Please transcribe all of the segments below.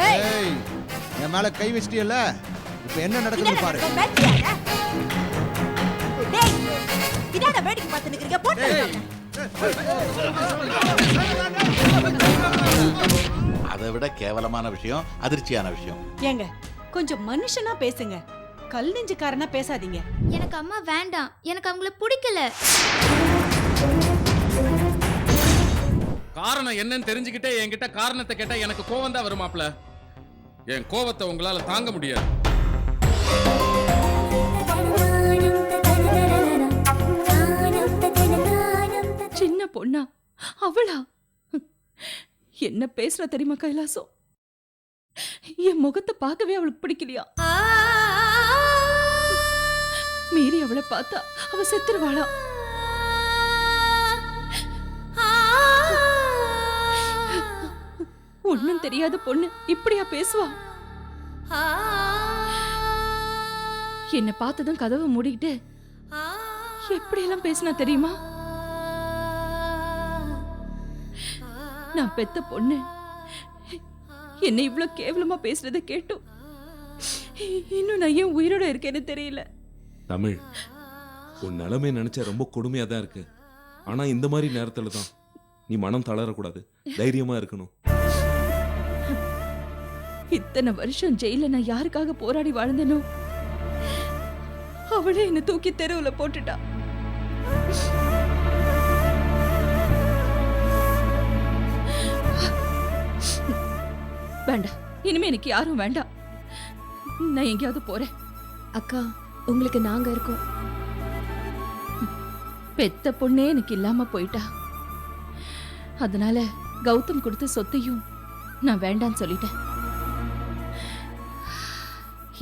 ஏய் என் மேல கை வச்சிட்டியல்ல, இப்போ என்ன நடக்குதுன்னு பாரு. டேய் இதான வேடிக்கை பார்த்து நிக்கிறீங்க, போட்டு அதை விட கேவலமான விஷயம், அதிர்ச்சியான விஷயம். ஏங்க கொஞ்சம் மனுஷனா பேசுங்க, கல் நெஞ்சுக்காரனா பேசாதீங்க. எனக்கு அம்மா வேண்டாம், எனக்கு அவங்கள பிடிக்கல. காரணம் என்னன்னு தெரிஞ்சுக்கிட்டே என்கிட்ட காரணத்தை கேட்டா எனக்கு கோவம் தான் வருமாப்ல. என் கோவத்தை உங்களால தாங்க முடியாது. சின்ன பொண்ணா அவளா? என்ன பேசுற தெரியுமா கைலாசம்? என் முகத்தை பார்க்கவே அவளுக்கு பிடிக்கலையா? மீறி அவளை பார்த்தா அவ செத்துருவாளா? ஒண்ணும் தெரியாத பொண்ணு இப்படியா பேசுவா? என்ன பார்த்ததும் கதவை மூடிக்கிட்டு எப்படியெல்லாம் பேசினா தெரியுமா? நான் பெத்த பொண்ணு என்னை இவ்வளவு கேவலமா பேசுறதை கேட்டும் இன்னும் நான் ஏன் உயிரோட இருக்கேன்னு தெரியல. தமிழ், உன் நிலைமை நினைச்ச ரொம்ப கொடுமையா தான் இருக்கு. ஆனா இந்த மாதிரி நேரத்துல தான் நீ மனம் தளரக்கூடாது, தைரியமா இருக்கணும். இத்தனை வருஷம் ஜெயில நான் யாருக்காக போராடி வாழ்ந்தேனோ அவளே என்ன தூக்கி தெருவுல போட்டுட்டா. வேண்டாம், இனிமே எனக்கு யாரும் வேண்டாம். நான் எங்கேயாவது போறேன். அக்கா, உங்களுக்கு நாங்க இருக்கோம். பெத்த பொண்ணே எனக்கு இல்லாம போயிட்டா. அதனால கௌதம் கொடுத்த சொத்தையும் நான் வேண்டான்னு சொல்லிட்டேன்.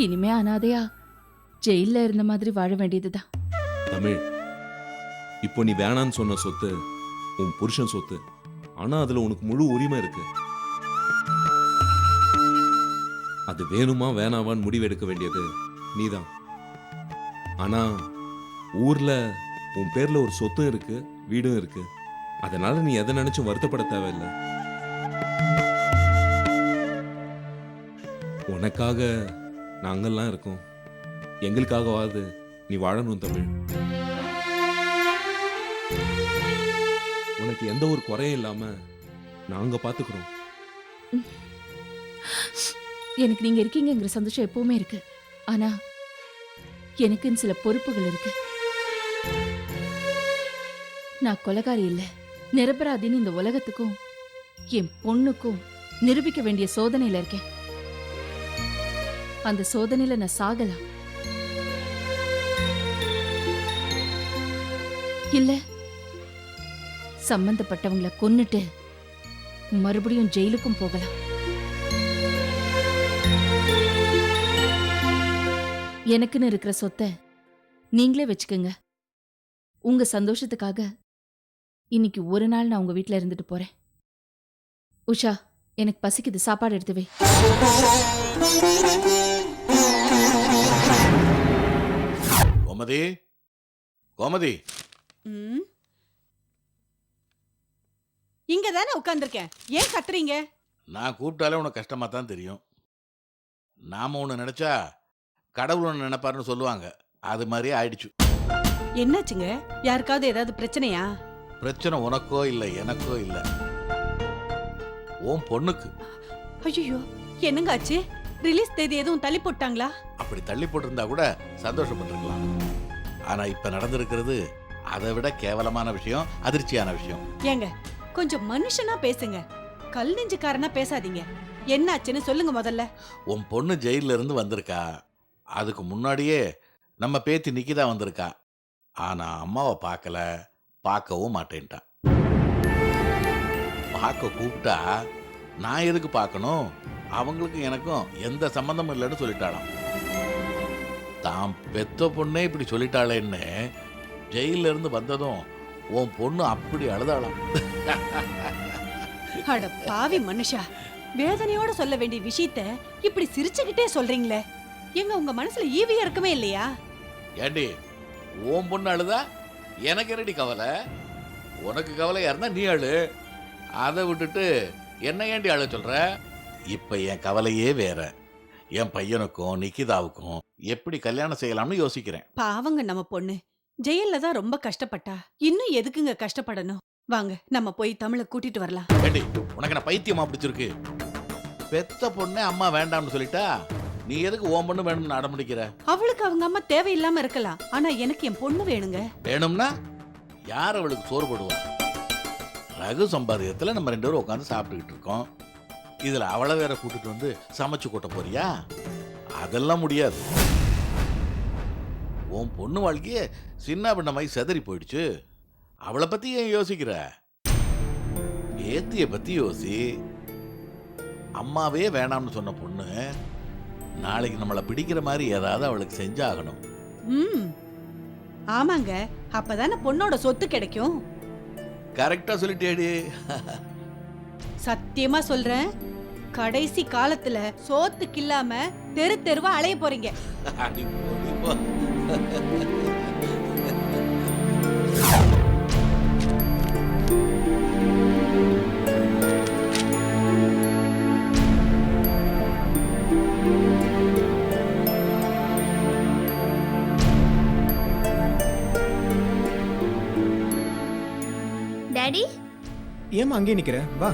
இனிமே அனாதையா ஜெயில இருந்த மாதிரி வாழ வேண்டியதுதான். தமிழ், இப்போ நீ வேணான்னு சொன்ன சொத்து உன் புருஷன் சொத்து. ஆனா அதுல உனக்கு முழு உரிமை இருக்கு. அது வேணுமா வேணாவான்னு முடிவெடுக்க வேண்டியது நீதான். ஆனா ஊர்ல உன் பேர்ல ஒரு சொத்தும் இருக்கு, வீடும் இருக்கு. அதனால நீ எதை நினைச்சும் வருத்தப்பட தேவையில்லை. உனக்காக நாங்கெல்லாம் இருக்கோம். எங்களுக்காகவாது நீ வாழணும் தமிழ். உனக்கு எந்த ஒரு குறையும் இல்லாம நாங்க பாத்துக்கிறோம். எனக்கு நீங்க இருக்கீங்கிற சந்தோஷம் எப்பவுமே இருக்கு. ஆனா எனக்குன்னு சில பொறுப்புகள் இருக்கு. நான் கொலைகாரி இல்ல, நிரபராதின்னு இந்த உலகத்துக்கும் என் பொண்ணுக்கும் நிரூபிக்க வேண்டிய சோதனையில இருக்கேன். அந்த சோதனையில நான் சாகலாம். இல்ல சம்பந்தப்பட்டவங்களை கொன்னுட்டு மறுபடியும் ஜெயிலுக்கும் போகலாம். எனக்குன்னு இருக்கிற சொத்தை நீங்களே வச்சுக்கோங்க. உங்க சந்தோஷத்துக்காக இன்னைக்கு ஒரு நாள் நான் உங்க வீட்டுல இருந்துட்டு போறேன். உஷா, எனக்கு பசிக்குது, சாப்பாடு எடுத்து வை. கோமதி, கோமதி. இங்க தானே உட்கார்ந்துருக்கேன், ஏன் கத்துறீங்க? நான் கூப்பிட்டாலே உனக்கு கஷ்டமா தான் தெரியும். நாம ஒன்று நினைச்சா கடவுள் ஒன்று நினைப்பாருன்னு சொல்லுவாங்க. அது மாதிரியே ஆயிடுச்சு. என்னாச்சுங்க? யாருக்காவது ஏதாவது பிரச்சனையா? பிரச்சனை உனக்கோ இல்லை எனக்கோ இல்லை, உன் பொண்ணுக்கு. ஐயோ, என்னங்க ஆச்சு? ரிலீஸ் தேதி எதுவும் தள்ளி போட்டாங்களா? அப்படி தள்ளி போட்டிருந்தா கூட சந்தோஷப்பட்டிருக்கலாம். ஆனா இப்ப நடந்திருக்கிறது அதை விட கேவலமான விஷயம், அதிர்ச்சியான விஷயம். ஏங்க கொஞ்சம் மனுஷனா பேசுங்க, கல் நெஞ்சுக்காரனா பேசாதீங்க. என்னாச்சுன்னு சொல்லுங்க முதல்ல. உன் பொண்ணு ஜெயில இருந்து வந்திருக்கா. அதுக்கு முன்னாடியே நம்ம பேத்தி நிக்கிதா வந்திருக்கா. ஆனா அம்மாவை பார்க்கல, பார்க்கவும் மாட்டேன்ட்டா. பார்க்க கூப்பிட்டா நான் எதுக்கு பார்க்கணும், அவங்களுக்கும் எனக்கும் எந்த சம்பந்தமும் இல்லைன்னு சொல்லிட்டாளாம். தான் பெத்த பொண்ணே இப்படி சொல்லிட்டாளேன்னு ஜெயில இருந்து வந்ததும் உன் பொண்ணு அப்படி அழுதாளாம். அட பாவி மனுஷா, வேதனையோட சொல்ல வேண்டிய விஷயத்த இப்படி சிரிச்சுக்கிட்டே சொல்றீங்களே. எங்க உங்க மனசுல ஈவியா இருக்குமே இல்லையா? ஏண்டி, உன் பொண்ணு அழுதா எனக்கு என்னடி கவலை? உனக்கு கவலையா இருந்தா நீ அழு. அதை விட்டுட்டு என்ன ஏண்டி அழ சொல்ற? இப்ப என் கவலையே வேற. என் பையனுக்கும் நிக்கிதாவுக்கும் எப்படி கல்யாணம் செய்யலாம்னு யோசிக்கிறேன். பாவங்க நம்ம பொண்ணு ஜெயில்ல தான் ரொம்ப கஷ்டப்பட்டா. இன்னும் எதுக்குங்க கஷ்டப்படணும்? வாங்க நம்ம போய் தமிழை கூட்டிட்டு வரலாம். ஏண்டி, உனக்கு என்ன பைத்தியமா பிடிச்சிருக்கு? பெத்த பொண்ணே அம்மா வேண்டாம்னு சொல்லிட்டா நீ எதுக்கு ஓம் பொண்ணு வேணும்னு அடம்பிடிக்கிற? அவளுக்கு அவங்க அம்மா தேவையில்லாம இருக்கலாம், ஆனா எனக்கு என் பொண்ணு வேணுங்க. வேணும்னா யார் அவளுக்கு சோறு போடுவா? ரகு சம்பாதியத்துல நம்ம 2 பேரும் உட்காந்து சாப்பிட்டுக்கிட்டு இருக்கோம். இதுல அவளை வேற கூட்டிட்டு வந்து சமைச்சு கொட்ட போறியா? அதெல்லாம் முடியாது. உன் பொண்ணு வாழ்க்கையே சின்ன பின்னமாய் செதறி போயிடுச்சு. அவளை பத்தி ஏன் யோசிக்கிற? பேத்திய பத்தி யோசி. அம்மாவே வேணாம்னு சொன்ன பொண்ணு நாளைக்கு நம்மளை பிடிக்கிற மாதிரி ஏதாவது அவளுக்கு செஞ்சாகணும். ஆமாங்க, அப்பதானே பொண்ணோட சொத்து கிடைக்கும். கரெக்டா சொல்லிட்டேடி. சத்தியமா சொல்றேன், கடைசி காலத்துல சோத்துக்கு இல்லாம தெரு தெருவா அலைய போறீங்க. அடி போடி போ. டாடி, ஏமா அங்கே நிக்கிற? வா.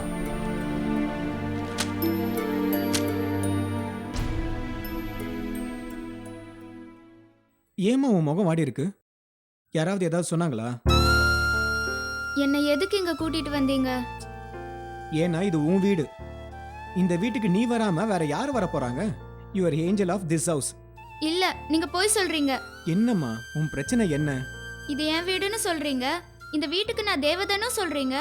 ஏமா உன் முகம் வாடி இருக்கு? யாராவது ஏதாவது சொன்னாங்களா? என்னை எதுக்கு இங்க கூட்டிட்டு வந்தீங்க? ஏன்னா இது உன் வீடு. இந்த வீட்டுக்கு நீ வராம வேற யார் வர போறாங்க? Your angel of this house. இல்ல, நீங்க போய் சொல்றீங்க. என்னம்மா உன் பிரச்சனை என்ன? இது என் வீடுன்னு சொல்றீங்க, இந்த வீட்டுக்கு நான் தேவதைன்னு சொல்றீங்க.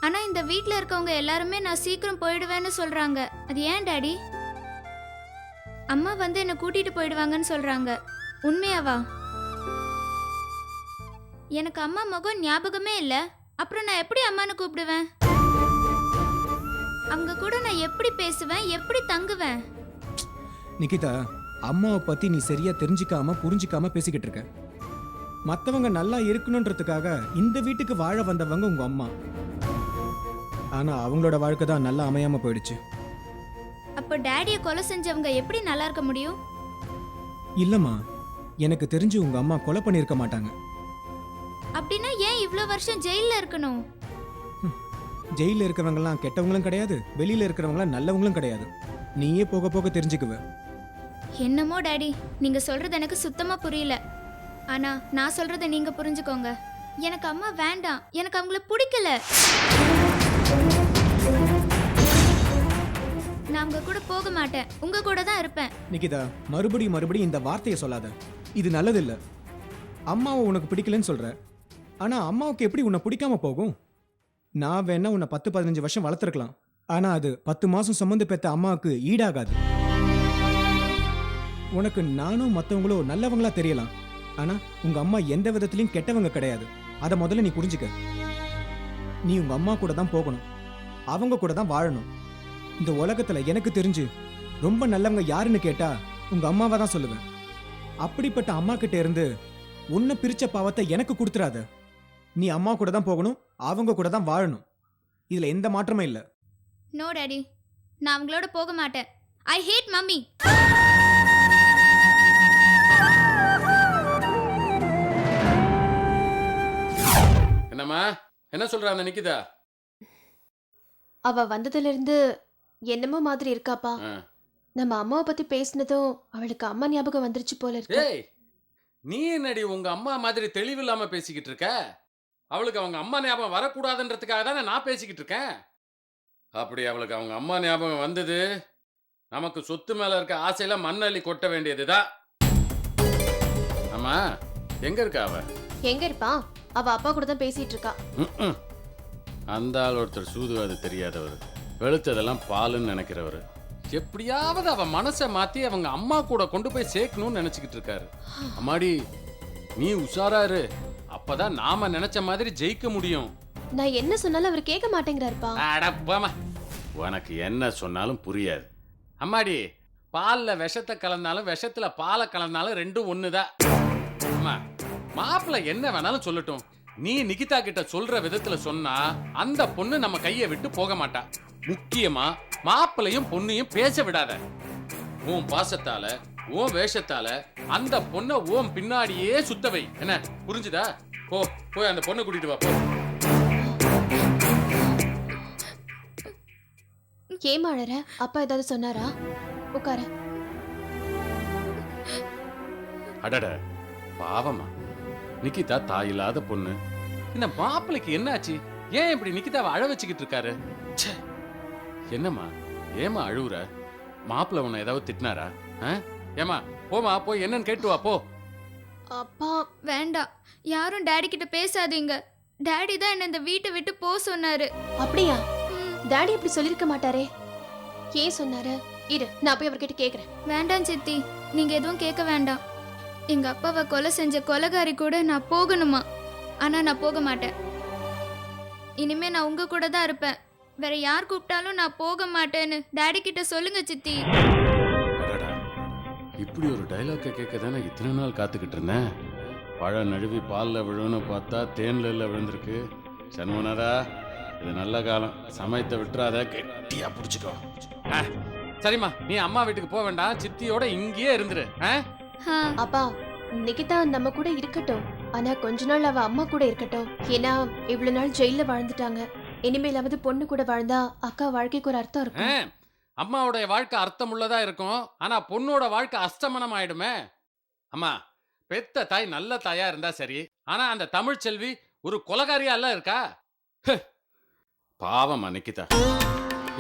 ஆனா இந்த வீட்ல இருக்கவங்க எல்லாருமே நான் சீக்கிரம் போயிடுவேன்னு சொல்றாங்க. அது ஏன் டாடி? அம்மா வந்து என்னை கூட்டிட்டு போயிடுவாங்கன்னு சொல்றாங்க. உண்மையாவா? எனக்கு அம்மா முகம் ஞாபகமே இல்ல. அப்புறம் நான் எப்படி அம்மான்னு கூப்பிடுவேன்? அவங்க கூட நான் எப்படி பேசுவேன், எப்படி தங்குவேன்? நிகிதா, அம்மாவை பத்தி நீ சரியா தெரிஞ்சுக்காம புரிஞ்சுக்காம பேசிக்கிட்டு இருக்க. மத்தவங்க நல்லா இருக்கணும்ன்றதுக்காக இந்த வீட்டுக்கு வாழ வந்தவங்க உங்க அம்மா. ஆனா அவங்களோட வாழ்க்கை தான் நல்லா அமையாம போயிடுச்சு. அப்போ டாடியை கொலை செஞ்சவங்க எப்படி நல்லா இருக்க முடியும்? இல்லம்மா, எனக்கு தெரிஞ்சு உங்க அம்மா கொலை பண்ணியிருக்க மாட்டாங்க. அப்படின்னா ஏன் இவ்வளோ வருஷம் ஜெயிலில் இருக்கணும்? ஜெயில இருக்கிறவங்கலாம் கெட்டவங்களும் கிடையாது, வெளியில இருக்கிறவங்களாம் நல்லவங்களும் கிடையாது. நீயே போக போக தெரிஞ்சுக்குவ. என்னமோ டாடி, நீங்க சொல்றது எனக்கு சுத்தமா புரியல. ஆனா நான் சொல்றதை நீங்க புரிஞ்சுக்கோங்க. எனக்கு அம்மா வேண்டாம், எனக்கு அவங்கள பிடிக்கல. நான் அவங்க கூட போக மாட்டேன், உங்க கூட தான் இருப்பேன். நிகிதா, மறுபடியும் இந்த வார்த்தையை சொல்லாத. இது நல்லதில்ல. அம்மாவை உனக்கு பிடிக்கலன்னு சொல்ற, ஆனா அம்மாவுக்கு எப்படி உன்னை பிடிக்காம போகும்? நான் வேணா உன்னை 10-15 வருஷம் வளர்த்துருக்கலாம், ஆனா அது 10 மாசம் சுமந்து பெத்த அம்மாவுக்கு ஈடாகாது. உனக்கு நானும் மற்றவங்களோ நல்லவங்களா தெரியலாம், ஆனா உங்க அம்மா எந்த விதத்திலையும் கெட்டவங்க கிடையாது. அதை முதல்ல நீ புரிஞ்சுக்க. நீ உங்க அம்மா கூட தான் போகணும், அவங்க கூட தான் வாழணும். இந்த உலகத்துல எனக்கு தெரிஞ்சு ரொம்ப நல்லவங்க யாருன்னு கேட்டா உங்க அம்மாவை தான் சொல்லுவேன். அப்படிப்பட்ட அம்மா கிட்ட இருந்து உன்னை பிரிச்ச பாவத்தை எனக்கு கொடுத்துறாத. நீ அம்மா கூட தான் போகணும், அவங்க கூட தான் வாழணும். இதுல எந்த மாற்றமும் இல்ல. நோ டாடி, நான் அவங்களோட போக மாட்டேன். ஐ ஹேட் மம்மி. என்னம்மா, என்ன சொல்ற அந்த நிக்கிதா? அவ வந்ததுல இருந்து என்னமோ மாதிரி இருக்காப்பா. நம்ம அம்மாவை பத்தி பேசினதும் அவளுக்கு அம்மா ஞாபகம் வந்துருச்சு போல இருக்கு. ஏய், நீ என்னடி உங்க அம்மா மாதிரி தெளிவில்லாம பேசிக்கிட்டு இருக்க? அவளுக்கு அவங்க அம்மா ஞாபகம் வரக்கூடாதுன்றதுக்காக தானே நான் பேசிக்கிட்டு இருக்கேன். அப்படி அவளுக்கு அவங்க அம்மா ஞாபகம் வந்தது, நமக்கு சொத்து மேல இருக்க ஆசையில மண்ணள்ளி கொட்ட வேண்டியதுதான். ஆமா, எங்க இருக்கா அவ? எங்க இருப்பா? அவ அப்பா கூட தான் பேசிட்டு இருக்கா. அந்த ஆள் ஒருத்தர் சூதுவாது தெரியாதவர், வெளுத்ததெல்லாம் பாலுன்னு நினைக்கிறவர். எப்படியாவது அவ மனசை மாத்தி அவங்க அம்மா கூட கொண்டு போய் சேர்க்கணும்னு நினைச்சுக்கிட்டு இருக்காரு. அம்மாடி, நீ உஷாராரு, அப்பதான் நாம நினைச்ச மாதிரி ஜெயிக்க முடியும். நான் என்ன சொன்னாலும் அவர் கேட்க மாட்டேங்கிறாருப்பா. அடப்பாமா, உனக்கு என்ன சொன்னாலும் புரியாது. அம்மாடி, பால்ல விஷத்தை கலந்தாலும் விஷத்துல பாலை கலந்தாலும் ரெண்டும் ஒண்ணுதான். அம்மா, மாப்பிள்ள என்ன வேணாலும் சொல்லட்டும், நீ நிகிதா கிட்ட சொல்ற விதத்துல சொன்னா அந்த பொண்ணு நம்ம கையை விட்டு போக மாட்டா. முக்கியமா மாப்பிளையும் பொண்ணையும் பேச விடாத. உன் பாசத்தால உன் வேஷத்தால அந்த பொண்ணை உன் பின்னாடியே சுத்தவை. என்ன புரிஞ்சுதா? போ போய் அந்த பொண்ணை கூட்டிட்டு வா போ. ஏமா அழற? அப்பா ஏதாவது சொன்னாரா? உட்காரு. அடட பாவமா, நிக்கிதா தாயில்லாத பொண்ணு. இந்த மாப்பிளைக்கு என்னாச்சு? ஏன் இப்படி நிக்கிதாவை அழ வச்சுக்கிட்டு இருக்காரு? ச்சே. என்னம்மா ஏமா அழுவுற? மாப்பிள்ளை உன்னை ஏதாவது திட்டினாரா? ஏமா போமா, போய் என்னன்னு கேட்டு வா போ. அப்பா வேண்டாம், யாரும் டாடி கிட்ட பேசாதீங்க. டாடி தான் என்ன இந்த வீட்டை விட்டு போக சொன்னாரு. அப்படியா? டாடி அப்படி சொல்லிருக்க மாட்டாரே. ஏன் சொன்னாரு? இரு, நான் போய் அவர்கிட்ட கேக்குறேன். வேண்டாம் சித்தி, நீங்க எதுவும் கேட்க வேண்டாம். எங்க அப்பாவை கொலை செஞ்ச கொலைகாரி கூட நான் போகணுமா? ஆனா நான் போக மாட்டேன். இனிமே நான் உங்க கூட தான் இருப்பேன். வேற யார் கூப்பிட்டாலும் நான் போக மாட்டேன்னு டாடி கிட்ட சொல்லுங்க சித்தி. அடடா, இப்படி ஒரு டைலாக்கை கேட்க தானே இத்தனை நாள் காத்துக்கிட்டு இருந்தேன். பழம் நழுவி பாலில் விழுன்னு பார்த்தா தேன்ல இல்லை விழுந்திருக்கு. சண்முகநாதா, இது நல்ல காலம். சமயத்தை விட்டுறாத, கெட்டியா பிடிச்சிக்கோ. சரிம்மா, நீ அம்மா வீட்டுக்கு போக வேண்டாம், சித்தியோட இங்கேயே இருந்துரு. அப்பா, நிகிதா நம்ம கூட இருக்கட்டும். ஆனா கொஞ்ச நாள் அவ அம்மா கூட இருக்கட்டும். ஏன்னா இவ்வளவு நாள் ஜெயில வாழ்ந்துட்டாங்க. இனிமேலாவது பொண்ணு கூட வாழ்ந்தா அக்கா வாழ்க்கைக்கு ஒரு அர்த்தம் இருக்கும். அம்மாவுடைய வாழ்க்கை அர்த்தம் உள்ளதா இருக்கும், ஆனா பொண்ணோட வாழ்க்கை அஸ்தமனம் ஆயிடுமே. அம்மா, பெத்த தாய் நல்ல தாயா இருந்தா சரி, ஆனா அந்த தமிழ் செல்வி ஒரு கொலகாரியா எல்லாம் இருக்கா? பாவமா நிக்கிதா,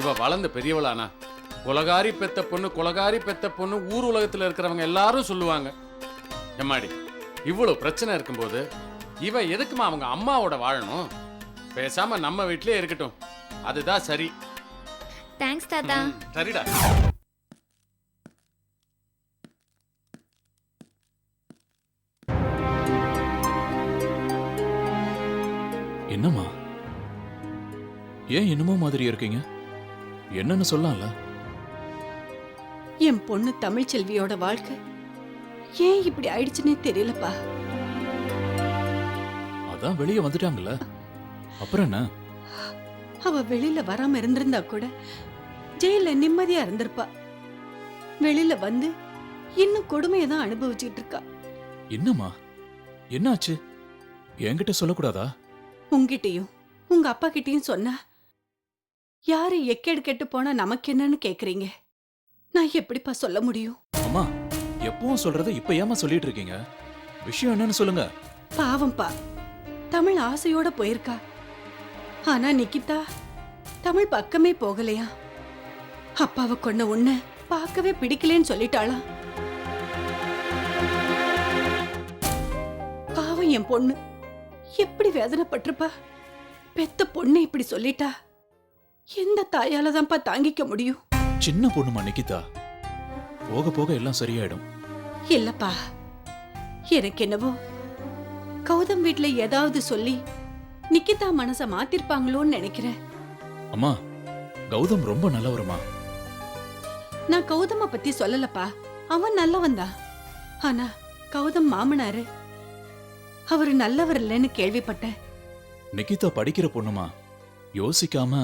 இவ வளர்ந்து பெரியவளானா கொலகாரி பெத்த பொண்ணு, கொலகாரி பெத்த பொண்ணு ஊர் உலகத்துல இருக்கிறவங்க எல்லாரும் சொல்லுவாங்க. எம்மாடி, இவ்வளவு பிரச்சனை இருக்கும்போது இவ எதுக்குமா அவங்க அம்மாவோட வாழணும்? பேசாம நம்ம வீட்லயே இருக்கட்டும், அதுதான் சரி. தேங்க்ஸ் தாத்தா. சரிடா. என்னம்மா, ஏன் என்னமோ மாதிரி இருக்கீங்க? என்னன்னு சொல்லலாம்ல? என் பொண்ணு தமிழ்ச்செல்வியோட வாழ்க்கை ஏன் இப்படி ஆயிடுச்சுன்னே தெரியலப்பா. அதான் வெளியே வந்துட்டாங்கல்ல, அப்புறம் என்ன? அவ வெளியில வராம இருந்திருந்தா கூட ஜெயில நிம்மதியா இருந்திருப்பா. வெளியில வந்து இன்னும் கொடுமையை தான் அனுபவிச்சுட்டு இருக்கா. என்னம்மா, என்னாச்சு? என்கிட்ட சொல்லக்கூடாதா? உங்ககிட்டயும் உங்க அப்பா கிட்டயும் சொன்னா யாரு எக்கேடு கெட்டு போனா நமக்கு என்னன்னு கேக்குறீங்க. நான் எப்படிப்பா சொல்ல முடியும்? அம்மா, எப்பவும் சொல்றத இப்ப ஏமா சொல்லிட்டு இருக்கீங்க? விஷயம் என்னன்னு சொல்லுங்க. பாவம்பா, தமிழ் ஆசையோட போயிருக்கா. ஆனா நிக்கிதா தமிழ் பக்கமே போகலையா. அப்பாவை கொண்ட உன்ன பார்க்கவே பிடிக்கலன்னு சொல்லிட்டாளா. பாவம் என் பொண்ணு எப்படி வேதனைப்பட்டிருப்பா. பெத்த பொண்ணு இப்படி சொல்லிட்டா எந்த தாயால தான்ப்பா தாங்கிக்க முடியும்? சின்ன பொண்ணுமா நிக்கிதா, போக போக எல்லாம் சரியாயிடும். இல்லப்பா, எனக்கு என்னவோ கௌதம் வீட்ல ஏதாவது சொல்லி நிக்கிதா மனச மாத்திருப்பாங்களோன்னு நினைக்கிறேன். அம்மா, கௌதம் ரொம்ப நல்லவருமா. நான் கௌதம பத்தி சொல்லலப்பா, அவன் நல்லவன் தான். ஆனா கௌதம் மாமனாரு அவரு நல்லவர் இல்லைன்னு கேள்விப்பட்டேன். நிக்கிதா படிக்கிற பொண்ணுமா, யோசிக்காம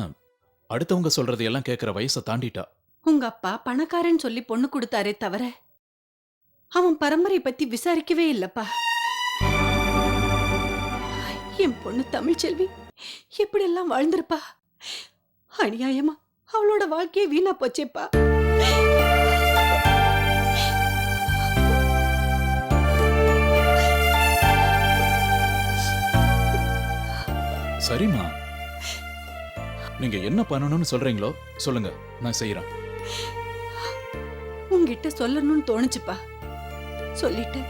அடுத்தவங்க சொல்றதையெல்லாம் கேட்கிற வயசை தாண்டிட்டா. உங்க அப்பா பணக்காரன் சொல்லி பொண்ணு கொடுத்தாரே தவிர அவன் பரம்பரை பத்தி விசாரிக்கவே இல்லப்பா. என் பொண்ணு தமிழ்ச்செல்வி எப்படி எல்லாம் வாழ்ந்திருப்பா. அநியாயமா அவளோட வாழ்க்கையை வீணா போச்சேப்பா. சரிம்மா, நீங்க என்ன பண்ணணும்னு சொல்றீங்களோ சொல்லுங்க, நான் செய்யறேன். உங்ககிட்ட சொல்லணும்னு தோணுச்சுப்பா, சொல்லிட்டேன்.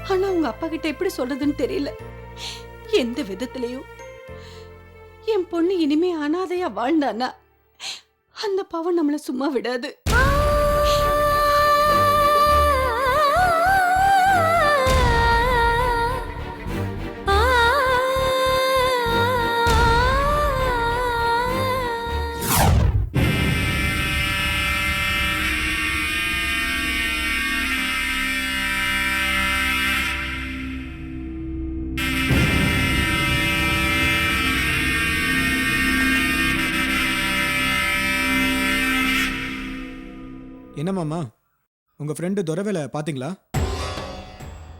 ஆனா உங்க அப்பா கிட்ட எப்படி சொல்றதுன்னு தெரியல. எந்த விதத்திலையும் என் பொண்ணு இனிமே அனாதையா வாழ்ந்தானா அந்த பாவம் நம்மள சும்மா விடாது. என்ன மாமா உங்க ஃப்ரெண்டு துரவேல பாத்தீங்களா?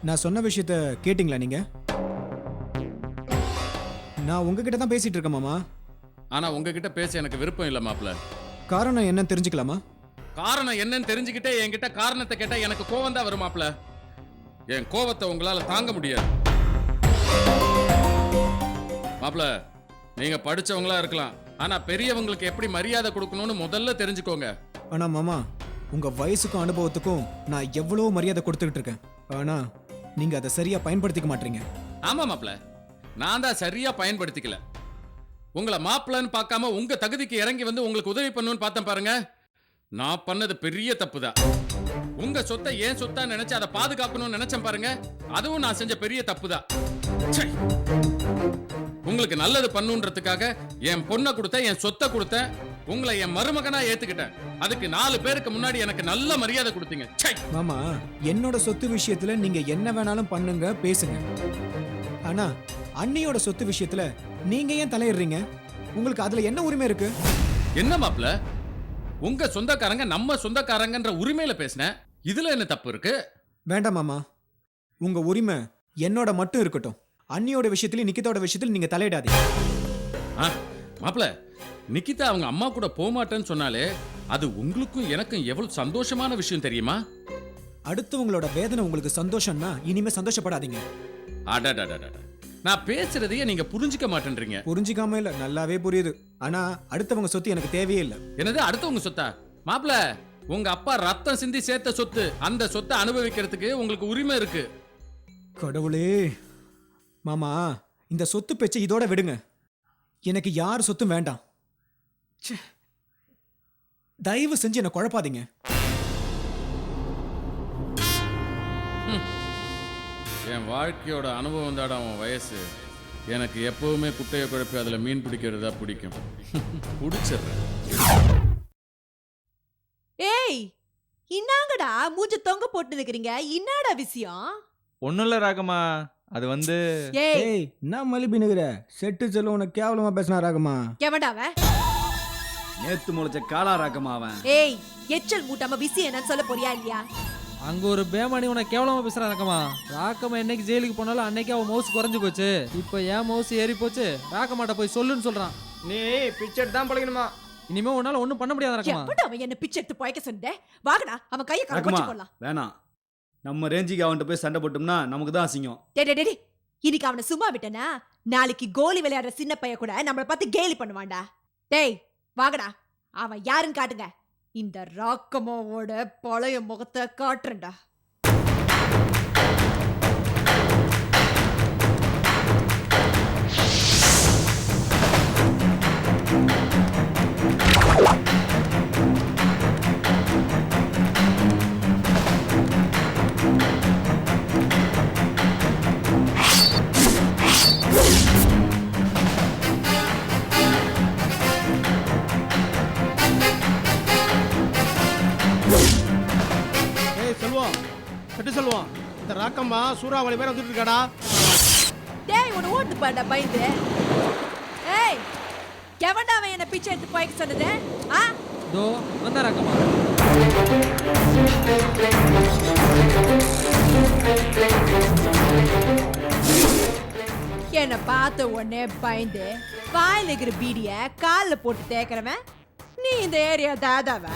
நான் சொன்ன விஷயத்த கேட்டிங்களா நீங்க? நான் உங்ககிட்ட தான் பேசிட்டு இருக்கேன் மாமா. ஆனா உங்ககிட்ட பேச எனக்கு விருப்பம் இல்லை மாப்ள. காரணம் என்னன்னு தெரிஞ்சுக்கலாமா? காரணம் என்னன்னு தெரிஞ்சுக்கிட்டே என்கிட்ட காரணத்தை கேட்டா எனக்கு கோவம் தான் வரும் மாப்ள. என் கோவத்தை உங்களால தாங்க முடியாது மாப்ள. நீங்க படிச்சவங்களா இருக்கலாம், ஆனா பெரியவங்களுக்கு எப்படி மரியாதை கொடுக்கணும்னு முதல்ல தெரிஞ்சுக்கோங்க. ஆனா மாமா உங்க வயசுக்கும் அனுபவத்துக்கும் நான் எவ்வளவு மரியாதை கொடுத்துக்கிட்டு இருக்கேன். ஆனா நீங்க அதை சரியா பயன்படுத்திக்க மாட்டீங்க. ஆமா மாப்ள, நான் தான் சரியா பயன்படுத்திக்கல. உங்களை மாப்பிள்ளன்னு பார்க்காம உங்க தகுதிக்கு இறங்கி வந்து உங்களுக்கு உதவி பண்ணணும்னு பார்த்தேன் பாருங்க. நான் பண்ணது பெரிய தப்பு தான். உங்க சொத்தை ஏன் சொத்தா நினைச்சு அதை பாதுகாக்கணும்னு நினைச்சேன் பாருங்க, அதுவும் நான் செஞ்ச பெரிய தப்பு தான். உங்களுக்கு நல்லது பண்ணுன்றதுக்காக என் பொண்ணை கொடுத்தேன், என் சொத்தை கொடுத்தேன், உங்களை என் மருமகனா ஏத்துக்கிட்டேன். அதுக்கு 4 பேருக்கு முன்னாடி எனக்கு நல்ல மரியாதை கொடுத்தீங்க. மாமா என்னோட சொத்து விஷயத்துல நீங்க என்ன வேணாலும் பண்ணுங்க, பேசுங்க. ஆனா அண்ணியோட சொத்து விஷயத்துல நீங்க ஏன் தலையிடுறீங்க? உங்களுக்கு அதுல என்ன உரிமை இருக்கு? என்ன மாப்ள, உங்க சொந்தக்காரங்க நம்ம சொந்தக்காரங்கன்ற உரிமையில பேசினேன், இதுல என்ன தப்பு இருக்கு? வேண்டாம் மாமா, உங்க உரிமை என்னோட மட்டும் இருக்கட்டும். அண்ணியோட விஷயத்துல நிக்கிதாவோட விஷயத்துல நீங்க தலையிடாதீங்க. மாப்ள, நிக்கிதா அவங்க அம்மா கூட போமாட்டேன்னு சொன்னாலே அது உங்களுக்கும் எனக்கும் எவ்வளவு சந்தோஷமான விஷயம் தெரியுமா? அடுத்தவங்களோட வேதனை உங்களுக்கு சந்தோஷம்னா இனிமே சந்தோஷப்படாதீங்க. அடடடடட, நான் பேசுறதையே நீங்க புரிஞ்சுக்க மாட்டேன்றீங்க. புரிஞ்சுக்காம இல்ல, நல்லாவே புரியுது. ஆனா அடுத்தவங்க சொத்து எனக்கு தேவையே இல்லை. என்னது அடுத்தவங்க சொத்தா? மாப்ள, உங்க அப்பா ரத்தம் சிந்தி சேர்த்த சொத்து, அந்த சொத்தை அனுபவிக்கிறதுக்கு உங்களுக்கு உரிமை இருக்கு. கடவுளே மாமா, இந்த சொத்து பேச்சை இதோட விடுங்க. எனக்கு யார் சொத்தும் வேண்டாம். ச்சே, தயவு செஞ்சு என்ன குழப்பாதீங்க. என் வாழ்க்கையோட அனுபவம் தாடா உன் வயசு. எனக்கு எப்பவுமே குட்டையை குழப்பி அதுல மீன் பிடிக்கிறது தான் பிடிக்கும். பிடிச்சிடுறேன். ஏய், இன்னாங்கடா மூஞ்ச தொங்க போட்டு நிக்கிறீங்க, என்னடா விஷயம்? ஒன்றும் இல்லை ராகமா, அது வந்து ஏய், ஏய், நான் மலிபினுகிற செட்டு செல்ல உனக்கு கேவலமா பேசினா ராகமா? எவன்டாவ? நேத்து முளைச்ச காலா ராகமா அவன். ஏய், எச்சல் மூட்டாம விஷயம் என்னன்னு சொல்ல போறியா இல்லையா? அங்க ஒரு பேமானி உன கேவலமா பேசுறா ராகமா. ராகமா என்னைக்கு ஜெயிலுக்கு போனாலும் அன்னைக்கு அவன் மவுஸ் குறைஞ்சு போச்சு. இப்போ ஏன் மவுஸ் ஏறி போச்சு, ராகமாட்ட போய் சொல்லுன்னு சொல்றான். நீ பிச்சர் தான் பழகணுமா, இனிமே உன்னால ஒன்றும் பண்ண முடியாது ராகமா. எப்படா அவன் என்ன பிச்சை எடுத்து போய்க்க சொன்னே? வாங்கடா, அவன் கையை கடிச்சு கொள்ளலாம். வேணாம், நம்ம ரேஞ்சுக்கு அவன்கிட்ட போய் சண்டை போட்டோம்னா நமக்கு தான் அசிங்கம். டேய், இன்னைக்கு அவனை சும்மா விட்டனா நாளைக்கு கோலி விளையாடுற சின்ன பைய கூட நம்மளை பார்த்து கேலி பண்ணுவான்டா. டேய் வாங்கடா, அவன் யாருன்னு காட்டுங்க. இந்த ராக்கமாவோட பழைய முகத்தை காட்டுறேன்டா. சொல்லுவான், இந்த ராக்கம்மா சூறாவளி பேர் வந்துட்டு இருக்காடா. டேய் உன்னை ஓட்டு பாடா பயந்து. ஏய், எவன்டா அவன் என்ன பிச்சை எடுத்து போய்க்க சொன்னது? தோ வந்தா ராக்கம்மா. என்ன பார்த்த உடனே பயந்து வாயில இருக்கிற பீடிய கால்ல போட்டு தேக்கிறவன் நீ இந்த ஏரியா தாதாவ?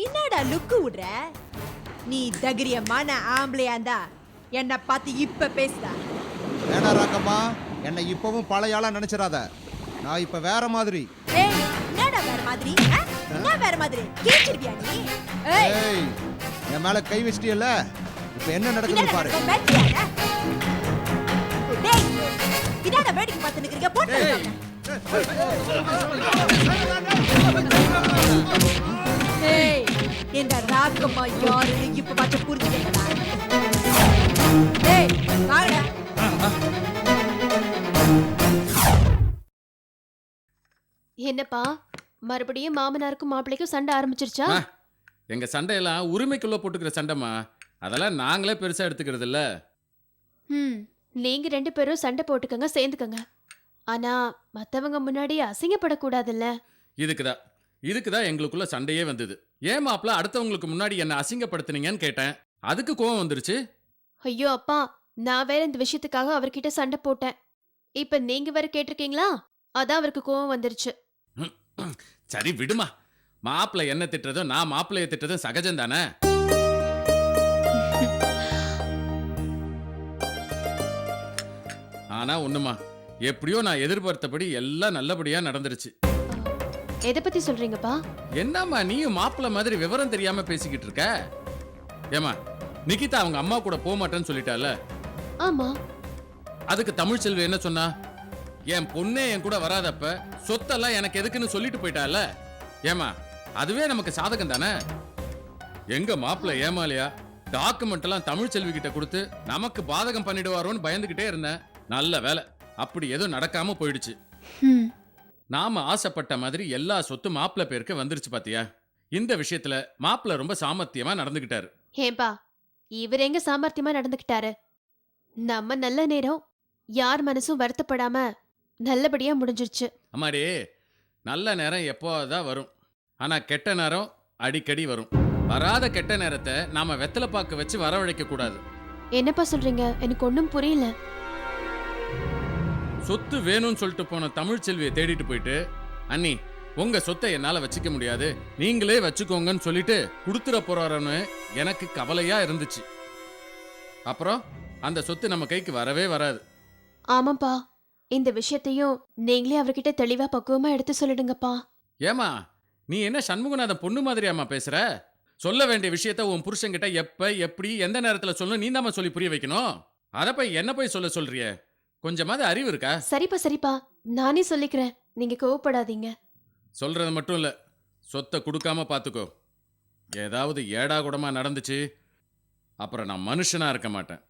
என்னடா லுக்கு விடுற? நீ தைரியமான ஆம்பளையா இருந்தா என்ன பார்த்து இப்ப பேசுதா? வேணா ராக்கம்மா, என்னை இப்பவும் பழைய ஆளா நினைச்சிடாத. நான் இப்ப வேற மாதிரி. ஏய், என்னடா வேற மாதிரி? என்ன வேற மாதிரி? கேச்சிருவியா நீ? ஏய், என் மேல கை வச்சிட்டியல்ல, இப்ப என்ன நடக்குதுன்னு பாரு. டேய், என்னடா வேடிக்கை பார்த்து நிக்கிறீங்க? போட்டு ஏய், இந்த ராக்கம்மா யாருன்னு இப்ப பார்த்து புரிஞ்சுக்கடா. டேய் வாங்கடா. என்னப்பா, மறுபடியும் மாமனாருக்கும் மாப்பிள்ளைக்கும் சண்டை ஆரம்பிச்சிருச்சா? எங்க சண்டையெல்லாம் உரிமைக்குள்ள போட்டுக்கிற சண்டைமா, அதெல்லாம் நாங்களே பெருசா எடுத்துக்கிறது இல்ல. நீங்க 2 பேரும் சண்டை போட்டுக்கங்க, சேர்ந்துக்கங்க. ஆனா மத்தவங்க முன்னாடி அசிங்கப்படக்கூடாதுல்ல. இதுக்குதான் இதுக்கு தான் எங்களுக்குள்ள சண்டையே வந்தது. ஏன் மாப்பிள்ள அடுத்தவங்களுக்கு முன்னாடி என்ன அசிங்கப்படுத்துனீங்கன்னு கேட்டேன். அதுக்கு கோவம் வந்துருச்சு. ஐயோ அப்பா, நான் வேற இந்த விஷயத்துக்காக அவர்கிட்ட சண்டை போட்டேன். இப்ப நீங்க வேற கேட்டிருக்கீங்களா? அதான் அவருக்கு கோவம் வந்துருச்சு. சரி விடுமா, மாப்பிள்ள என்ன திட்டுறதும் நான் மாப்பிள்ளைய திட்டுறதும் சகஜம் தானே. ஆனா ஒண்ணுமா, எப்படியோ நான் எதிர்பார்த்தபடி எல்லாம் நல்லபடியா நடந்துருச்சு. எதை பத்தி சொல்றீங்கப்பா? என்னம்மா நீயும் மாப்பிள்ள மாதிரி விவரம் தெரியாம பேசிக்கிட்டு இருக்க? ஏமா, நிகிதா அவங்க அம்மா கூட போக மாட்டேன்னு சொல்லிட்டால. ஆமா. அதுக்கு தமிழ்ச்செல்வி என்ன சொன்னா? என் பொண்ணே என் கூட வராதப்ப சொத்தெல்லாம் எனக்கு எதுக்குன்னு சொல்லிட்டு போயிட்டால. ஏமா, அதுவே நமக்கு சாதகம் தானே. எங்க மாப்பிள்ள ஏமாலியா டாக்குமெண்ட் எல்லாம் தமிழ்ச்செல்வி கிட்ட கொடுத்து நமக்கு பாதகம் பண்ணிடுவாரோன்னு பயந்துகிட்டே இருந்தேன். நல்ல வேலை, அப்படி எதுவும் நடக்காம போயிடுச்சு. நாம ஆசைப்பட்ட மாதிரி எல்லா சொத்து மாப்பிள்ள பேருக்கு வந்துருச்சு பாத்தியா. இந்த விஷயத்துல மாப்பிள்ள ரொம்ப சாமர்த்தியமா நடந்துகிட்டாரு. ஏன்பா, இவர் எங்க சாமர்த்தியமா நடந்துக்கிட்டாரு? நம்ம நல்ல நேரம் யார் மனசும் வருத்தப்படாம நல்லபடியா முடிஞ்சிருச்சு. அம்மாடி, நல்ல நேரம் எப்போதான் வரும், ஆனா கெட்ட நேரம் அடிக்கடி வரும். வராத கெட்ட நேரத்தை நாம வெத்தலை பாக்கு வச்சு வரவழைக்க கூடாது. என்னப்பா சொல்றீங்க? எனக்கு ஒன்றும் புரியல. சொத்து வேணும்னு சொல்லிட்டு போன தமிழ்ச்செல்வியை தேடிட்டு போயிட்டு, அண்ணி உங்க சொத்தை என்னால வச்சுக்க முடியாது, நீங்களே வச்சுக்கோங்கன்னு சொல்லிட்டு கொடுத்துட போறாருன்னு எனக்கு கவலையா இருந்துச்சு. அப்புறம் அந்த சொத்து நம்ம கைக்கு வரவே வராது. ஆமாப்பா, இந்த விஷயத்தையும் நீங்களே அவர்கிட்ட தெளிவா பக்குவமா எடுத்து சொல்லிடுங்கப்பா. ஏமா, நீ என்ன சண்முகநாதன் பொண்ணு மாதிரியாமா பேசுற? சொல்ல வேண்டிய விஷயத்த உன் புருஷன்கிட்ட எப்ப எப்படி எந்த நேரத்துல சொல்லணும் நீ தான் சொல்லி புரிய வைக்கணும். அதை போய் என்ன போய் சொல்ல சொல்றிய? கொஞ்சமாவது அறிவு இருக்கா? சரிப்பா சரிப்பா, நானே சொல்லிக்கிறேன், நீங்க கோவப்படாதீங்க. சொல்றது மட்டும் இல்ல, சொத்தை கொடுக்காம பாத்துக்கோ. ஏதாவது ஏடா கூடமா நடந்துச்சு, அப்புறம் நான் மனுஷனா இருக்க மாட்டேன்.